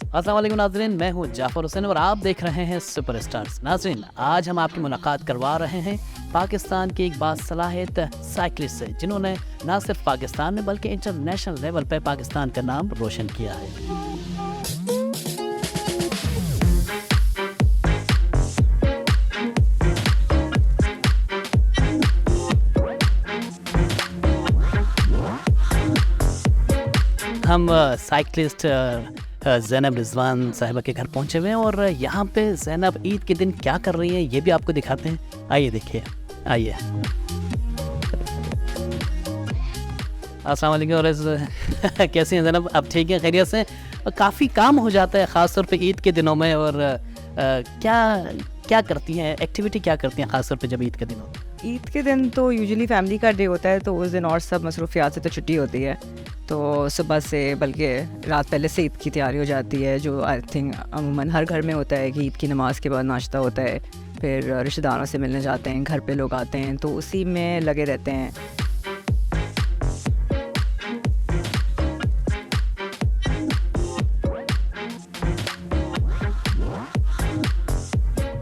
अस्सलाम वालेकुम नाज़रीन, मैं हूँ जाफ़र हुसैन और आप देख रहे हैं सुपर स्टार्स। नाज़रीन, आज हम आपकी मुलाकात करवा रहे हैं पाकिस्तान के एक बासलाहियत साइकिलिस्ट से, जिन्होंने ना सिर्फ पाकिस्तान में बल्कि इंटरनेशनल लेवल पर पाकिस्तान का नाम रोशन किया है। हम साइकिलिस्ट ज़ैनब रिज़वान साहिबा के घर पहुंचे हुए हैं और यहाँ पे ज़ैनब ईद के दिन क्या कर रही हैं ये भी आपको दिखाते हैं। आइए देखिए, आइए। अस्सलाम वालेकुम कैसी हैं ज़ैनब? अब ठीक है, खैरियत से? काफ़ी काम हो जाता है ख़ास तौर पे ईद के दिनों में, और क्या क्या करती हैं, एक्टिविटी क्या करती हैं ख़ास तौर पे जब ईद के दिन होता है? ईद के दिन तो यूजुअली फैमिली का डे होता है, तो उस दिन और सब मसरूफियात से तो छुट्टी होती है। तो सुबह से बल्कि रात पहले से ईद की तैयारी हो जाती है, जो आई थिंक अमूमन हर घर में होता है कि ईद की नमाज़ के बाद नाश्ता होता है, फिर रिश्तेदारों से मिलने जाते हैं, घर पे लोग आते हैं, तो उसी में लगे रहते हैं।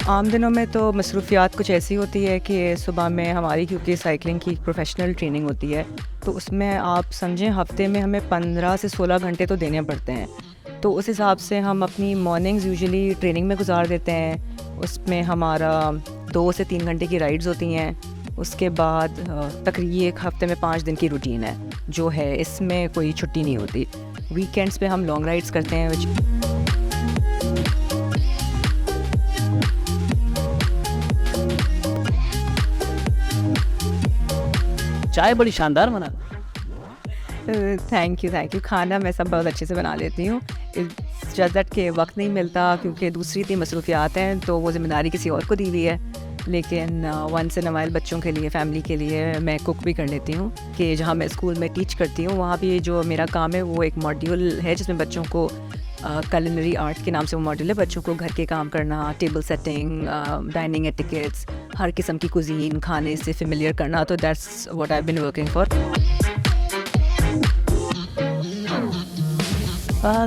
आम दिनों में तो मसरूफियात कुछ ऐसी होती है कि सुबह में हमारी, क्योंकि साइकिलिंग की प्रोफेशनल ट्रेनिंग होती है, तो उसमें आप समझें हफ्ते में हमें 15 से 16 घंटे तो देने पड़ते हैं। तो उस हिसाब से हम अपनी मॉर्निंग्स यूजुअली ट्रेनिंग में गुजार देते हैं। उसमें हमारा 2 से 3 घंटे की राइड्स होती हैं। उसके बाद तकरीबन एक हफ्ते में 5 दिन की रूटीन है जो है, इसमें कोई छुट्टी नहीं होती। वीकेंड्स पे हम लॉन्ग राइड्स करते हैं। चाय बड़ी शानदार बना। Thank you. खाना मैं सब बहुत अच्छे से बना लेती हूँ। जस्ट के वक्त नहीं मिलता क्योंकि दूसरी इतनी मसरूफियात हैं, तो वो ज़िम्मेदारी किसी और को दी हुई है। लेकिन वंस इन अ वाइल बच्चों के लिए, फैमिली के लिए मैं कुक भी कर लेती हूँ। कि जहाँ मैं स्कूल में टीच करती हूँ, वहाँ भी जो मेरा काम है वो एक मॉड्यूल है जिसमें बच्चों को कुलिनरी आर्ट के नाम से वो मॉड्यूल है, बच्चों को घर के काम करना, टेबल सेटिंग, डाइनिंग एटिकेट्स, हर किस्म की कुजीन खाने से फेमिलियर करना। तो that's what I have been working for.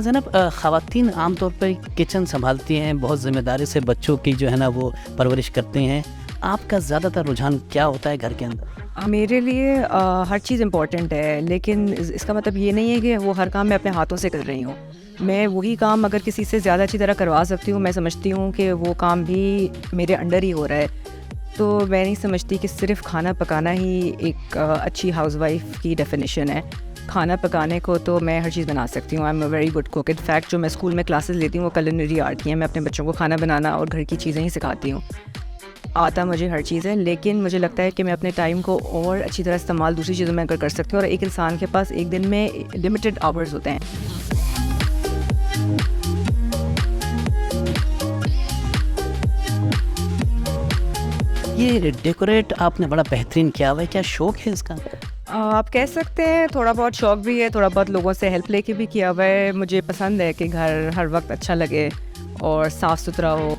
Zainab, ख़वातीन आमतौर पर किचन संभालती हैं, बहुत ज़िम्मेदारी से बच्चों की जो है ना वो परवरिश करती हैं। आपका ज़्यादातर रुझान क्या होता है घर के अंदर? मेरे लिए हर चीज़ इम्पॉर्टेंट है, लेकिन इसका मतलब ये नहीं है कि वो हर काम मैं अपने हाथों से कर रही हूँ। मैं वही काम अगर किसी से ज़्यादा अच्छी तरह करवा सकती हूँ, मैं समझती हूँ कि वो काम भी मेरे अंडर ही हो रहा है। तो मैं नहीं समझती कि सिर्फ़ खाना पकाना ही एक अच्छी हाउसवाइफ की डेफिनेशन है। खाना पकाने को तो मैं हर चीज़ बना सकती हूँ। I am a very good cook. In fact जो मैं स्कूल में क्लासेस लेती हूँ वो कुलिनरी आर्ट की हैं। मैं अपने बच्चों को खाना बनाना और घर की चीज़ें ही सिखाती हूँ। आता मुझे हर चीज़ है, लेकिन मुझे लगता है कि मैं अपने टाइम को और अच्छी तरह इस्तेमाल दूसरी चीज़ों में अगर कर सकती हूँ, और एक इंसान के पास एक दिन में लिमिटेड आवर्स होते हैं। ये डेकोरेट आपने बड़ा बेहतरीन किया हुआ है, क्या शौक है इसका? आप कह सकते हैं थोड़ा बहुत शौक भी है, थोड़ा बहुत लोगों से हेल्प लेके भी किया हुआ है। मुझे पसंद है कि घर हर वक्त अच्छा लगे और साफ़ सुथरा हो।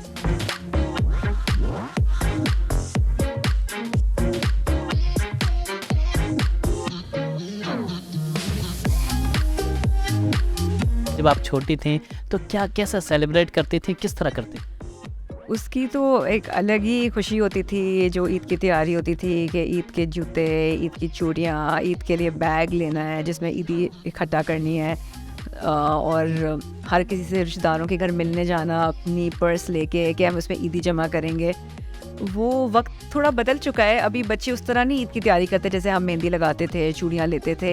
जब आप छोटी थी तो क्या कैसा सेलिब्रेट करती थी, किस तरह करती? उसकी तो एक अलग ही खुशी होती थी। जो ईद की तैयारी होती थी कि ईद के जूते, ईद की चूड़ियाँ, ईद के लिए बैग लेना है जिसमें ईदी इकट्ठा करनी है, और हर किसी से रिश्तेदारों के घर मिलने जाना अपनी पर्स लेके कि हम उसमें ईदी जमा करेंगे। वो वक्त थोड़ा बदल चुका है। अभी बच्चे उस तरह नहीं ईद की तैयारी करते जैसे हम मेहंदी लगाते थे, चूड़ियाँ लेते थे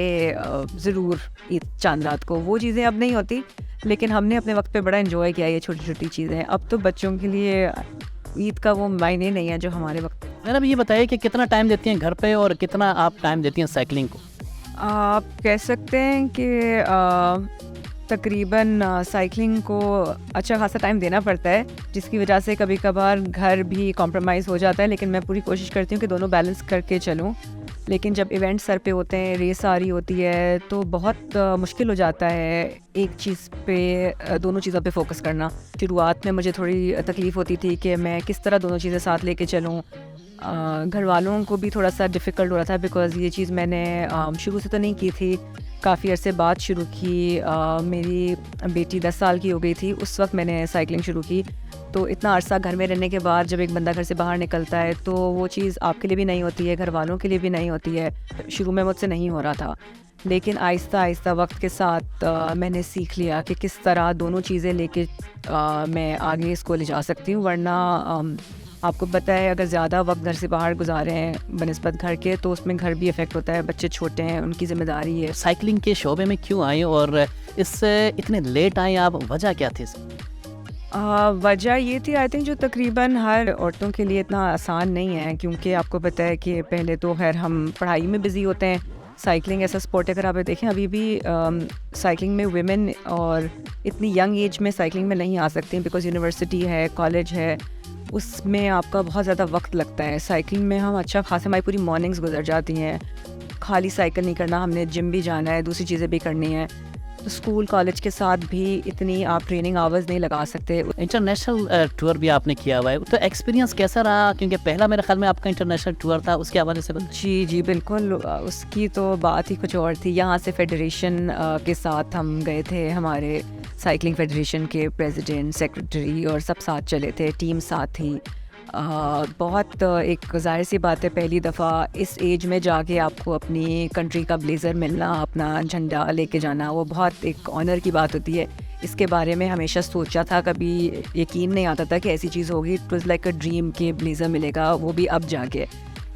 ज़रूर ईद चांद रात को। वो चीज़ें अब नहीं होती, लेकिन हमने अपने वक्त पे बड़ा एंजॉय किया ये छोटी छोटी चीज़ें। अब तो बच्चों के लिए ईद का वो मायने नहीं है जो हमारे वक्त। मैंने ये बताया कि कितना टाइम देती हैं घर पे और कितना आप टाइम देती हैं साइकिलिंग को? आप कह सकते हैं कि तकरीबन साइकिलिंग को अच्छा खासा टाइम देना पड़ता है, जिसकी वजह से कभी कभार घर भी कॉम्प्रोमाइज़ हो जाता है, लेकिन मैं पूरी कोशिश करती हूँ कि दोनों बैलेंस करके चलूँ। लेकिन जब इवेंट सर पे होते हैं, रेस आ रही होती है, तो बहुत मुश्किल हो जाता है एक चीज़ पे दोनों चीज़ों पे फोकस करना। शुरुआत में मुझे थोड़ी तकलीफ़ होती थी कि मैं किस तरह दोनों चीज़ें साथ लेके चलूँ, घर वालों को भी थोड़ा सा डिफ़िकल्ट हो रहा था बिकॉज़ ये चीज़ मैंने शुरू से तो नहीं की थी, काफ़ी अरसे बाद शुरू की। मेरी बेटी 10 साल की हो गई थी, उस वक्त मैंने साइकिलिंग शुरू की। तो इतना अरसा घर में रहने के बाद जब एक बंदा घर से बाहर निकलता है तो वो चीज़ आपके लिए भी नहीं होती है, घर वालों के लिए भी नहीं होती है। शुरू में मुझसे नहीं हो रहा था, लेकिन आहिस्ता आहिस्ता वक्त के साथ मैंने सीख लिया कि किस तरह दोनों चीज़ें लेके मैं आगे इसको ले जा सकती हूँ। वरना आपको पता है अगर ज़्यादा वक्त घर से बाहर गुजारे हैं बनस्बत घर के तो उसमें घर भी इफ़ेक्ट होता है, बच्चे छोटे हैं, उनकी ज़िम्मेदारी है। साइकिलिंग के शोबे में क्यों आई और इससे इतने लेट आई आप, वजह क्या थी? वजह ये थी आई थिंक जो तकरीबन हर औरतों के लिए इतना आसान नहीं है, क्योंकि आपको पता है कि पहले तो खैर हम पढ़ाई में बिज़ी होते हैं। साइकिलिंग ऐसा स्पोर्ट अगर आप देखें अभी भी साइकिलिंग में वुमेन और इतनी यंग एज में साइकिलिंग में नहीं आ सकती बिकॉज़ यूनिवर्सिटी है, कॉलेज है, उसमें आपका बहुत ज़्यादा वक्त लगता है। साइकिलिंग में हम अच्छा खासा हमारी पूरी मॉर्निंग्स गुजर जाती हैं। खाली साइकिल नहीं करना, हमने जिम भी जाना है, दूसरी चीज़ें भी करनी है। तो स्कूल कॉलेज के साथ भी इतनी आप ट्रेनिंग आवर्स नहीं लगा सकते। इंटरनेशनल टूर भी आपने किया हुआ है, तो एक्सपीरियंस कैसा रहा? क्योंकि पहला मेरे ख्याल में आपका इंटरनेशनल टूर था, उसके हवाले से जी जी बिल्कुल, उसकी तो बात ही कुछ और थी। यहाँ से फेडरेशन के साथ हम गए थे, हमारे साइकिलिंग फेडरेशन के प्रेसिडेंट, सेक्रेटरी और सब साथ चले थे, टीम साथ थी। बहुत एक ज़ाहिर सी बात है, पहली दफ़ा इस एज में जाके आपको अपनी कंट्री का ब्लेज़र मिलना, अपना झंडा लेके जाना, वो बहुत एक ऑनर की बात होती है। इसके बारे में हमेशा सोचा था, कभी यकीन नहीं आता था कि ऐसी चीज़ होगी। It was like a dream कि ब्लेज़र मिलेगा, वो भी अब जाके,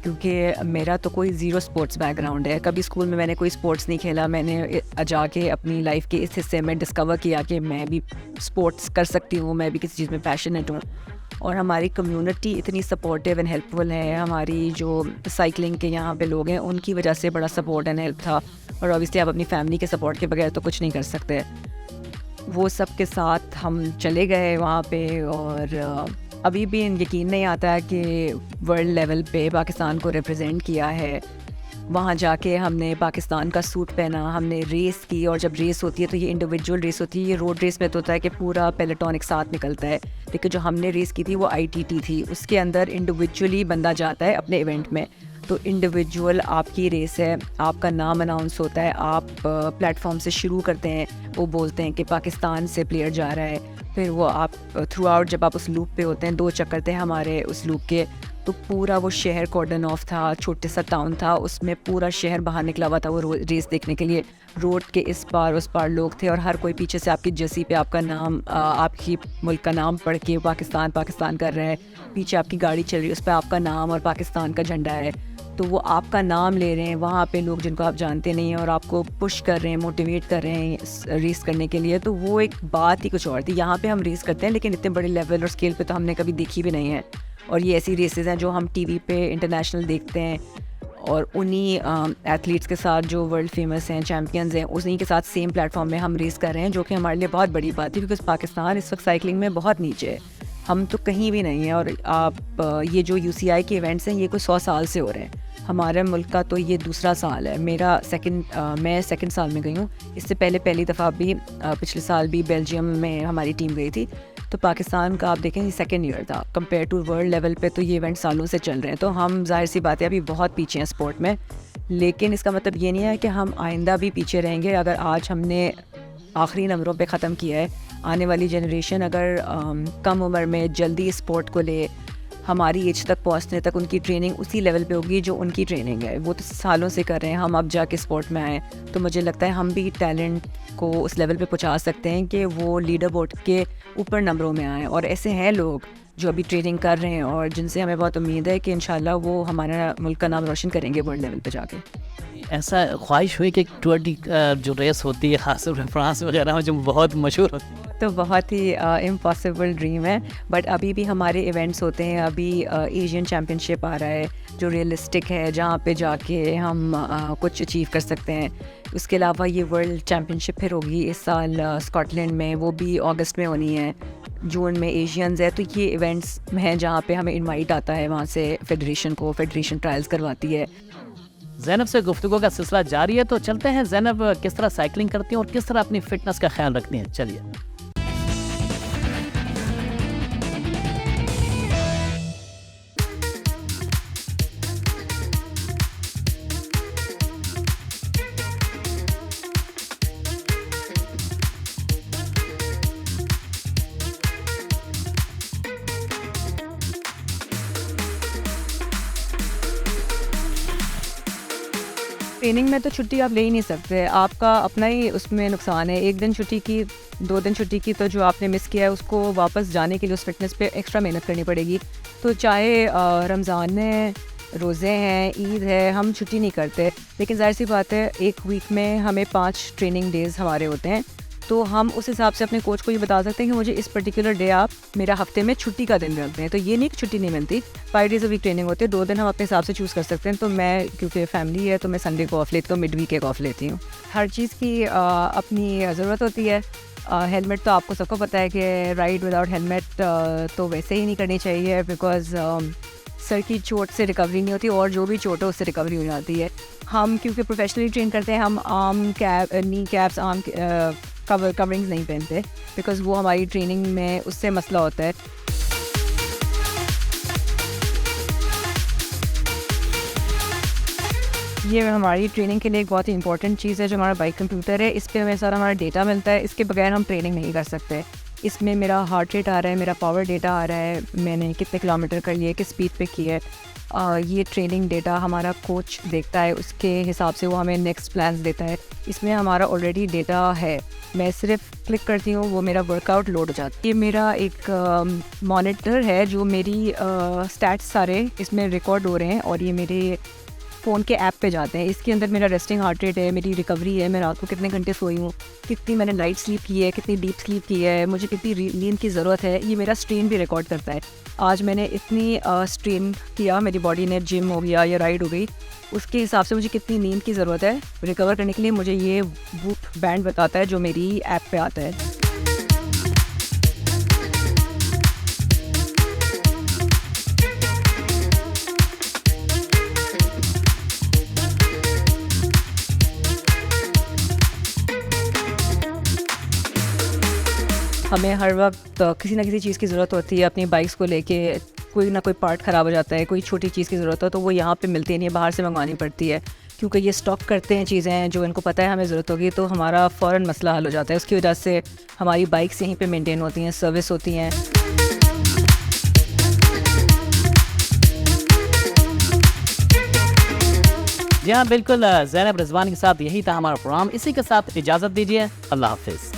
क्योंकि मेरा तो कोई ज़ीरो स्पोर्ट्स बैकग्राउंड है। कभी स्कूल में मैंने कोई स्पोर्ट्स नहीं खेला। मैंने जाके अपनी लाइफ के इस हिस्से में डिस्कवर किया कि मैं भी स्पोर्ट्स कर सकती हूँ, मैं भी किसी चीज़ में पैशनेट हूँ। और हमारी कम्युनिटी इतनी सपोर्टिव एंड हेल्पफुल है। हमारी जो साइकिलिंग के यहाँ पे लोग हैं उनकी वजह से बड़ा सपोर्ट एंड हेल्प था। और ऑब्वियसली आप अपनी फैमिली के सपोर्ट के बगैर तो कुछ नहीं कर सकते। वो सब के साथ हम चले गए वहाँ पे, और अभी भी यकीन नहीं आता है कि वर्ल्ड लेवल पे पाकिस्तान को रिप्रेजेंट किया है। वहाँ जाके हमने पाकिस्तान का सूट पहना, हमने रेस की, और जब रेस होती है तो ये इंडिविजुअल रेस होती है। ये रोड रेस में तो होता है कि पूरा पेलेटॉन एक साथ निकलता है, लेकिन जो हमने रेस की थी वो ITT थी। उसके अंदर इंडिविजुअली बंदा जाता है अपने इवेंट में, तो इंडिविजुअल आपकी रेस है, आपका नाम अनाउंस होता है, आप प्लेटफॉर्म से शुरू करते हैं, वो बोलते हैं कि पाकिस्तान से प्लेयर जा रहा है। फिर वो आप थ्रू आउट जब आप उस लूप पे होते हैं, 2 चक्कर थे हमारे उस लूप के, तो पूरा वो शहर कॉर्डन ऑफ था, छोटे सा टाउन था, उसमें पूरा शहर बाहर निकला हुआ था वो रेस देखने के लिए। रोड के इस पार उस पार लोग थे, और हर कोई पीछे से आपकी जर्सी पे आपका नाम, आपकी मुल्क का नाम पढ़ के पाकिस्तान पाकिस्तान कर रहा है। पीछे आपकी गाड़ी चल रही है, उस पर आपका नाम और पाकिस्तान का झंडा है, तो वो आपका नाम ले रहे हैं वहाँ पे लोग जिनको आप जानते नहीं हैं, और आपको पुश कर रहे हैं, मोटिवेट कर रहे हैं रेस करने के लिए। तो वो एक बात ही कुछ और थी। यहाँ पे हम रेस करते हैं, लेकिन इतने बड़े लेवल और स्केल पे तो हमने कभी देखी भी नहीं है। और ये ऐसी रेसेस हैं जो हम TV पे इंटरनेशनल देखते हैं, और उन्हीं एथलीट्स के साथ जो वर्ल्ड फेमस हैं, चैम्पियंस हैं, उन्हीं के साथ सेम प्लेटफॉर्म में हम रेस कर रहे हैं, जो कि हमारे लिए बहुत बड़ी बात है, बिकॉज़ पाकिस्तान इस वक्त साइकिलिंग में बहुत नीचे है, हम तो कहीं भी नहीं है। और आप ये जो UCI के इवेंट्स हैं ये कोई 100 साल से हो रहे हैं, हमारे मुल्क का तो ये दूसरा साल है। मैं सेकंड साल में गई हूँ। इससे पहले पहली दफ़ा भी पिछले साल भी बेल्जियम में हमारी टीम गई थी। तो पाकिस्तान का आप देखें ये सेकंड ईयर था। कंपेयर टू वर्ल्ड लेवल पे तो ये इवेंट सालों से चल रहे हैं, तो हम जाहिर सी बात है अभी बहुत पीछे हैं स्पोर्ट में। लेकिन इसका मतलब ये नहीं है कि हम आइंदा भी पीछे रहेंगे। अगर आज हमने आखिरी नंबरों पे ख़त्म किया है, आने वाली जनरेशन अगर कम उम्र में जल्दी स्पोर्ट को ले, हमारी एज तक पहुंचने तक उनकी ट्रेनिंग उसी लेवल पे होगी जो उनकी ट्रेनिंग है। वो तो सालों से कर रहे हैं, हम अब जाके स्पोर्ट में आए, तो मुझे लगता है हम भी टैलेंट को उस लेवल पे पहुंचा सकते हैं कि वो लीडर बोर्ड के ऊपर नंबरों में आए। और ऐसे हैं लोग जो अभी ट्रेनिंग कर रहे हैं और जिनसे हमें बहुत उम्मीद है कि इंशाल्लाह वो हमारा मुल्क का नाम रोशन करेंगे वर्ल्ड लेवल पे जाके। ऐसा ख्वाहिश हुई कि 20 जो रेस होती है ख़ासतौर पर फ्रांस वगैरह में जो बहुत मशहूर होती है, तो बहुत ही इम्पॉसिबल ड्रीम है, बट अभी भी हमारे इवेंट्स होते हैं। अभी एशियन चैम्पियनशिप आ रहा है जो रियलिस्टिक है, जहाँ पे जाके हम कुछ अचीव कर सकते हैं। उसके अलावा ये वर्ल्ड चैम्पियनशिप फिर होगी इस साल स्कॉटलैंड में, वो भी अगस्त में होनी है। जून में एशियंस है, तो ये इवेंट्स हैं जहाँ पे हमें इनवाइट आता है वहाँ से फेडरेशन ट्रायल्स करवाती है। ज़ैनब से गुफ्तगू का सिलसिला जारी है, तो चलते हैं ज़ैनब किस तरह साइकिलिंग करती हैं और किस तरह अपनी फ़िटनेस का ख्याल रखती हैं। चलिए। ट्रेनिंग में तो छुट्टी आप ले ही नहीं सकते, आपका अपना ही उसमें नुकसान है। 1 दिन छुट्टी की, 2 दिन छुट्टी की, तो जो आपने मिस किया है उसको वापस जाने के लिए उस फिटनेस पे एक्स्ट्रा मेहनत करनी पड़ेगी। तो चाहे रमज़ान है, रोज़े हैं, ईद है, हम छुट्टी नहीं करते, लेकिन ज़ाहिर सी बात है 1 वीक में हमें 5 ट्रेनिंग डेज़ हमारे होते हैं, तो हम उस हिसाब से अपने कोच को ये बता सकते हैं कि मुझे इस पर्टिकुलर डे आप मेरा हफ्ते में छुट्टी का दिन रखते हैं। तो ये नहीं कि छुट्टी नहीं मिलती, 5 डेज़ अ वीक ट्रेनिंग होती है, 2 दिन हम अपने हिसाब से चूज़ कर सकते हैं। तो मैं, क्योंकि फैमिली है, तो मैं संडे को ऑफ लेती हूँ, मिड वीक एक ऑफ लेती हूँ। हर चीज़ की अपनी ज़रूरत होती है। हेलमेट तो आपको सबको पता है कि राइड विदाउट हेलमेट तो वैसे ही नहीं करनी चाहिए, बिकॉज़ सर की चोट से रिकवरी नहीं होती, और जो भी चोट है उससे रिकवरी हो जाती है। हम क्योंकि प्रोफेशनली ट्रेन करते हैं, हम आर्म कैप, नी कैप्स, आर्म कवरिंग्स नहीं पहनते, बिकॉज़ वो हमारी ट्रेनिंग में उससे मसला होता है। ये हमारी ट्रेनिंग के लिए एक बहुत ही इंपॉर्टेंट चीज़ है, जो हमारा बाइक कंप्यूटर है। इस पे हमें सारा हमारा डेटा मिलता है, इसके बगैर हम ट्रेनिंग नहीं कर सकते। इसमें मेरा हार्ट रेट आ रहा है, मेरा पावर डेटा आ रहा है, मैंने कितने किलोमीटर कर लिए, किस स्पीड पे किए। ये ट्रेनिंग डेटा हमारा कोच देखता है, उसके हिसाब से वो हमें नेक्स्ट प्लान्स देता है। इसमें हमारा ऑलरेडी डेटा है, मैं सिर्फ क्लिक करती हूँ, वो मेरा वर्कआउट लोड हो जाता है। ये मेरा एक मॉनिटर है, जो मेरी स्टैट्स सारे इसमें रिकॉर्ड हो रहे हैं, और ये मेरे फ़ोन के ऐप पे जाते हैं। इसके अंदर मेरा रेस्टिंग हार्ट रेट है, मेरी रिकवरी है, मैं रात को कितने घंटे सोई हूँ, कितनी मैंने लाइट स्लीप की है, कितनी डीप स्लीप की है, मुझे कितनी नींद की ज़रूरत है। ये मेरा स्ट्रेन भी रिकॉर्ड करता है। आज मैंने इतनी स्ट्रेन किया, मेरी बॉडी ने, जिम हो गया या राइड हो गई, उसके हिसाब से मुझे कितनी नींद की ज़रूरत है रिकवर करने के लिए, मुझे ये वूप बैंड बताता है, जो मेरी ऐप पे आता है। हमें हर वक्त किसी ना किसी चीज़ की ज़रूरत होती है अपनी बाइक्स को लेके। कोई ना कोई पार्ट ख़राब हो जाता है, कोई छोटी चीज़ की ज़रूरत हो, तो वो यहाँ पे मिलती नहीं है, बाहर से मंगवानी पड़ती है, क्योंकि ये स्टॉक करते हैं चीज़ें जो इनको पता है हमें ज़रूरत होगी, तो हमारा फ़ौरन मसला हल हो जाता है। उसकी वजह से हमारी बाइक्स यहीं पे मेंटेन होती हैं, सर्विस होती हैं। जी हाँ, बिल्कुल। ज़ैनब रिजवान के साथ यही था हमारा प्रोग्राम। इसी के साथ इजाज़त दीजिए। अल्लाह हाफिज़।